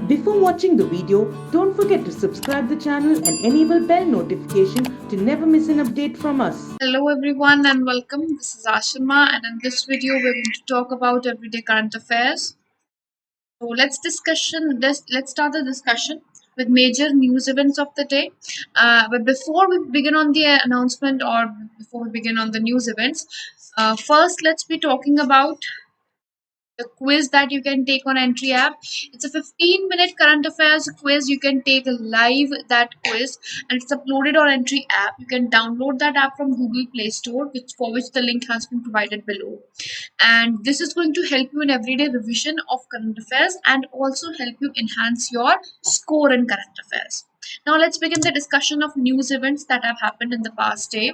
Before watching the video, don't forget to subscribe the channel and enable bell notification to never miss an update from us. Hello everyone and welcome. This is Ashima, and in this video we're going to talk about everyday current affairs. So let's start the discussion with major news events of the day. But before we begin on the announcement or before we begin on the news events, first let's be talking about the quiz that you can take on Entri app. It's a 15-minute current affairs quiz. You can take live that quiz, and it's uploaded on Entri app. You can download that app from Google Play Store, for which the link has been provided below. And this is going to help you in everyday revision of current affairs and also help you enhance your score in current affairs. Now let's begin the discussion of news events that have happened in the past day.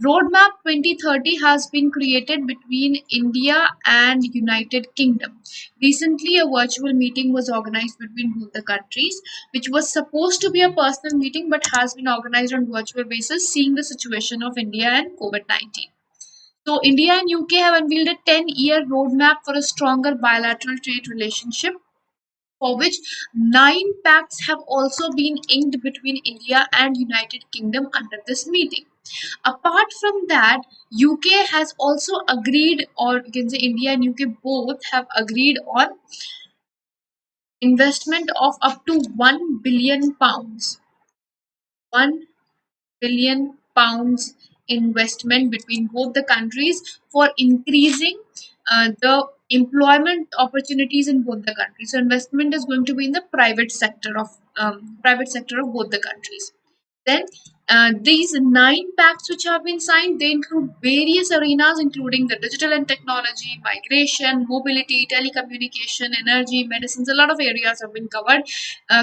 Roadmap 2030 has been created between India and United Kingdom. Recently, a virtual meeting was organized between both the countries, which was supposed to be a personal meeting but has been organized on virtual basis, seeing the situation of India and COVID-19. So, India and UK have unveiled a 10-year roadmap for a stronger bilateral trade relationship, for which 9 pacts have also been inked between India and United Kingdom under this meeting. Apart from that, UK has also agreed, or you can say India and UK both have agreed on investment of up to £1 billion. £1 billion investment between both the countries for increasing the employment opportunities in both the countries. So investment is going to be in the private sector of both the countries. Then these 9 pacts which have been signed, they include various arenas including the digital and technology, migration, mobility, telecommunication, energy, medicines. A lot of areas have been covered.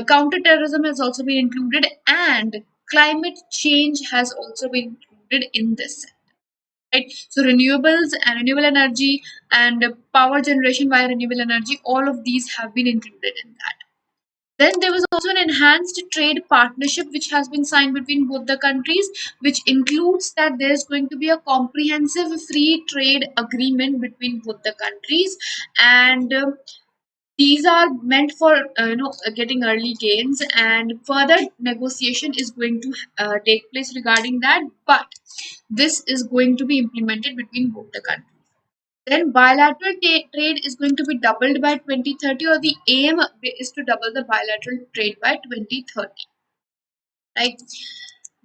Counterterrorism has also been included, and climate change has also been included in this. Right? So renewables and renewable energy and power generation via renewable energy, all of these have been included in that. Then there was also an enhanced trade partnership which has been signed between both the countries, which includes that there is going to be a comprehensive free trade agreement between both the countries, and these are meant for getting early gains, and further negotiation is going to take place regarding that. But this is going to be implemented between both the countries. Then bilateral trade is going to be doubled by 2030, or the aim is to double the bilateral trade by 2030. Right.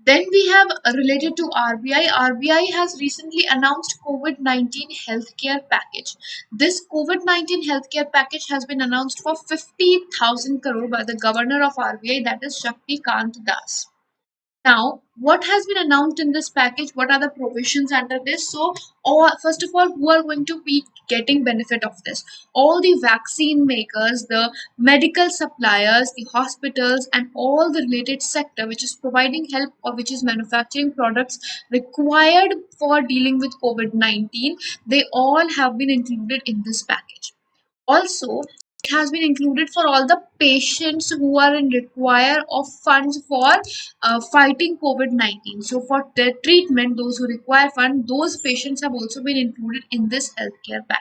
Then we have related to RBI. RBI has recently announced COVID-19 healthcare package. This COVID-19 healthcare package has been announced for 50,000 crore by the governor of RBI, that is Shakti Kant Das. Now, what has been announced in this package? What are the provisions under this? So, first of all, who are going to be getting benefit of this? All the vaccine makers, the medical suppliers, the hospitals, and all the related sector which is providing help or which is manufacturing products required for dealing with COVID-19, they all have been included in this package. Also, it has been included for all the patients who are in require of funds for fighting COVID-19. So for their treatment, those who require fund, those patients have also been included in this healthcare package.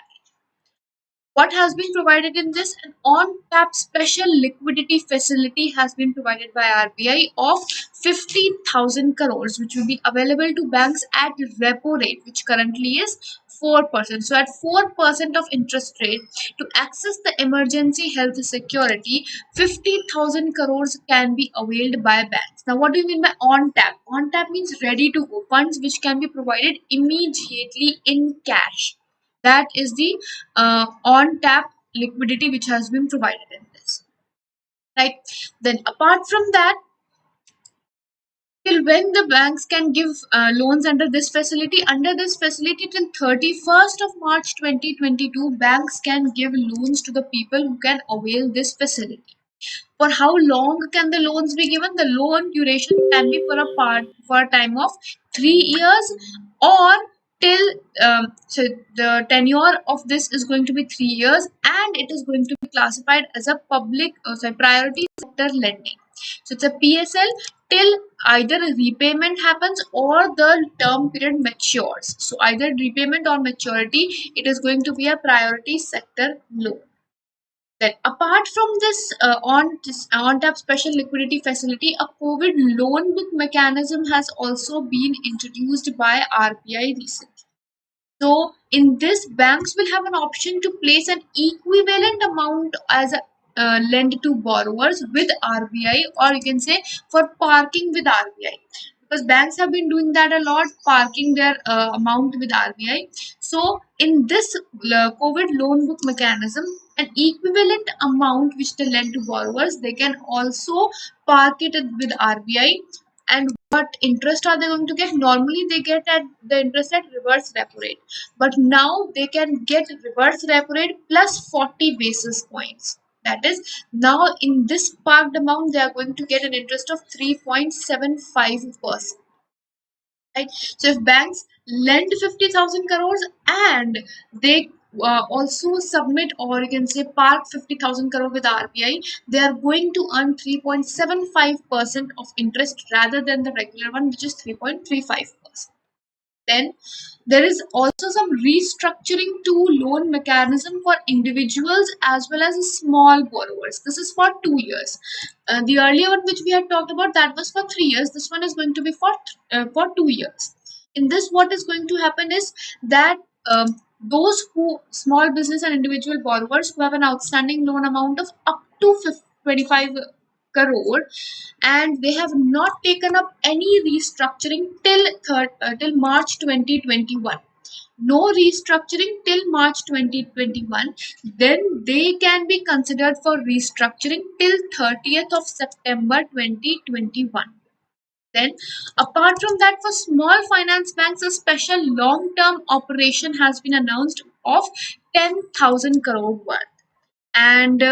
What has been provided in this? An on-tap special liquidity facility has been provided by RBI of 50,000 crores, which will be available to banks at repo rate, which currently is 4%. So at 4% of interest rate, to access the emergency health security, 50,000 crores can be availed by banks. Now, what do you mean by on tap? On tap means ready to go funds which can be provided immediately in cash. That is the on tap liquidity which has been provided in this. Right. Then, apart from that, till when the banks can give loans under this facility? Under this facility, till 31st of March 2022, banks can give loans to the people who can avail this facility. For how long can the loans be given? The loan duration can be for a time of 3 years, or till so the tenure of this is going to be 3 years, and it is going to be classified as a priority sector lending. So it's a PSL till either a repayment happens or the term period matures. So either repayment or maturity, it is going to be a priority sector loan. Then, apart from this on-tap special liquidity facility, a COVID loan book mechanism has also been introduced by RBI recently. So, in this, banks will have an option to place an equivalent amount as a lend to borrowers with RBI, or you can say for parking with RBI, because banks have been doing that a lot, parking their amount with RBI. So, in this COVID loan book mechanism, an equivalent amount which they lend to borrowers, they can also park it with RBI. And what interest are they going to get? Normally, they get at the interest at reverse repo rate, but now they can get reverse repo rate plus 40 basis points. That is, now in this parked amount, they are going to get an interest of 3.75%. Right? So if banks lend 50,000 crores and they also submit, or you can say park 50,000 crore with RBI, they are going to earn 3.75% of interest rather than the regular one, which is 3.35%. Then there is also some restructuring to loan mechanism for individuals as well as small borrowers. This is for 2 years. The earlier one which we had talked about, that was for 3 years. This one is going to be for 2 years. In this, what is going to happen is that those who small business and individual borrowers who have an outstanding loan amount of up to 25 crore, and they have not taken up any restructuring till March 2021. No restructuring till March 2021, then they can be considered for restructuring till 30th of September 2021. Then, apart from that, for small finance banks, a special long-term operation has been announced of 10,000 crore worth. And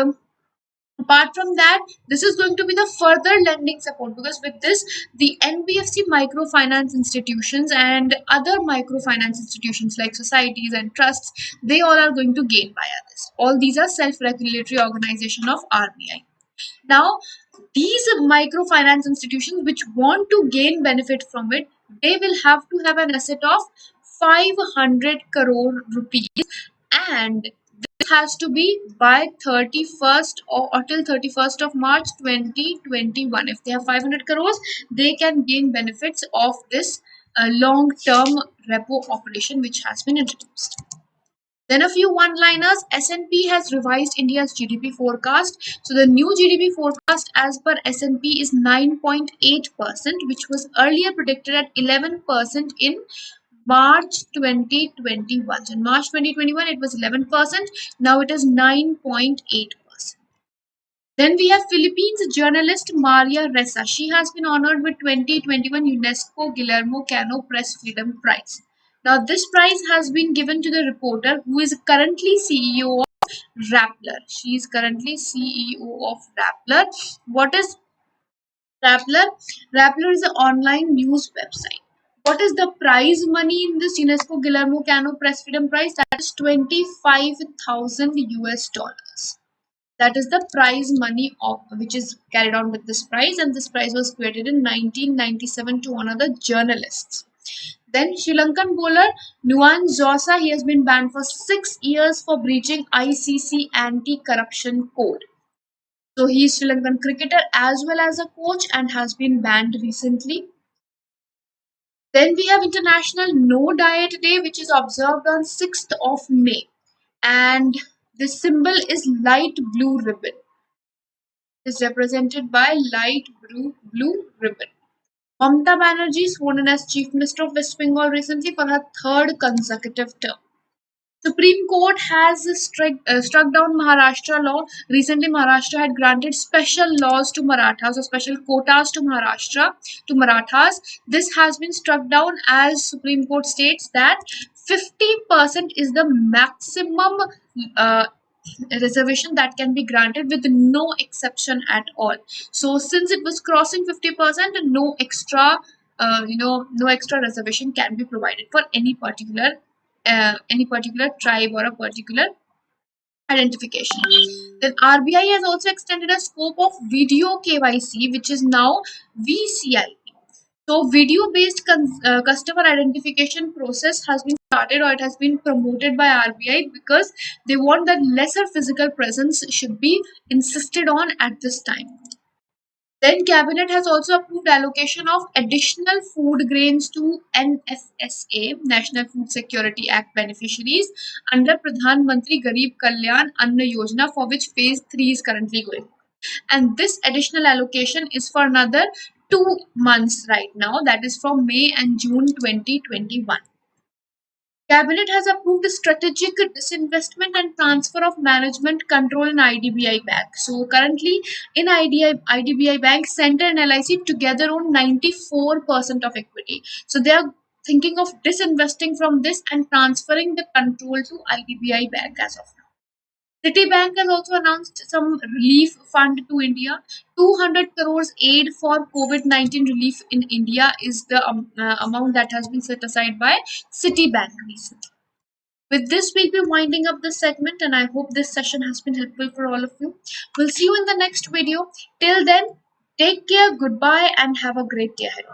apart from that, this is going to be the further lending support, because with this, the NBFC microfinance institutions and other microfinance institutions like societies and trusts, they all are going to gain via this. All these are self-regulatory organization of RBI. Now, these microfinance institutions which want to gain benefit from it, they will have to have an asset of 500 crore rupees, and this has to be by 31st or till 31st of March 2021. If they have 500 crores, they can gain benefits of this long-term repo operation which has been introduced. Then a few one-liners. S&P has revised India's GDP forecast. So the new GDP forecast as per S&P is 9.8%, which was earlier predicted at 11% in March 2021. So in March 2021, it was 11%. Now it is 9.8%. Then we have Philippines journalist Maria Ressa. She has been honored with 2021 UNESCO Guillermo Cano Press Freedom Prize. Now, this prize has been given to the reporter who is currently CEO of Rappler. She is currently CEO of Rappler. What is Rappler? Rappler is an online news website. What is the prize money in this UNESCO Guillermo Cano Press Freedom Prize? That is 25,000 US dollars. That is the prize money of which is carried on with this prize, and this prize was created in 1997 to honor the journalists. Then Sri Lankan bowler Nuwan Josa, he has been banned for 6 years for breaching ICC anti-corruption code. So he is Sri Lankan cricketer as well as a coach and has been banned recently. Then we have International No Diet Day, which is observed on 6th of May. And the symbol is light blue ribbon. Is represented by light blue ribbon. Mamata Banerjee is sworn in as Chief Minister of West Bengal recently for her third consecutive term. Supreme Court has struck down Maharashtra law. Recently, Maharashtra had granted special laws to Marathas, or special quotas to Maharashtra, to Marathas. This has been struck down as Supreme Court states that 50% is the maximum uh, reservation that can be granted with no exception at all. So since it was crossing 50%, no extra no extra reservation can be provided for any particular tribe or a particular identification. Then RBI has also extended a scope of video KYC, which is now VCI. So video-based customer identification process has been started, or it has been promoted by RBI, because they want that lesser physical presence should be insisted on at this time. Then cabinet has also approved allocation of additional food grains to NFSA, National Food Security Act beneficiaries, under Pradhan Mantri Garib Kalyan Anna Yojana, for which phase 3 is currently going. And this additional allocation is for another 2 months right now, that is from May and June 2021. Cabinet has approved a strategic disinvestment and transfer of management control in IDBI Bank. So currently in IDBI Bank, Center and LIC together own 94% of equity. So they are thinking of disinvesting from this and transferring the control to IDBI Bank as of now. Citibank has also announced some relief fund to India. 200 crores aid for COVID-19 relief in India is the amount that has been set aside by Citibank recently. With this, we'll be winding up this segment, and I hope this session has been helpful for all of you. We'll see you in the next video. Till then, take care, goodbye, and have a great day ahead.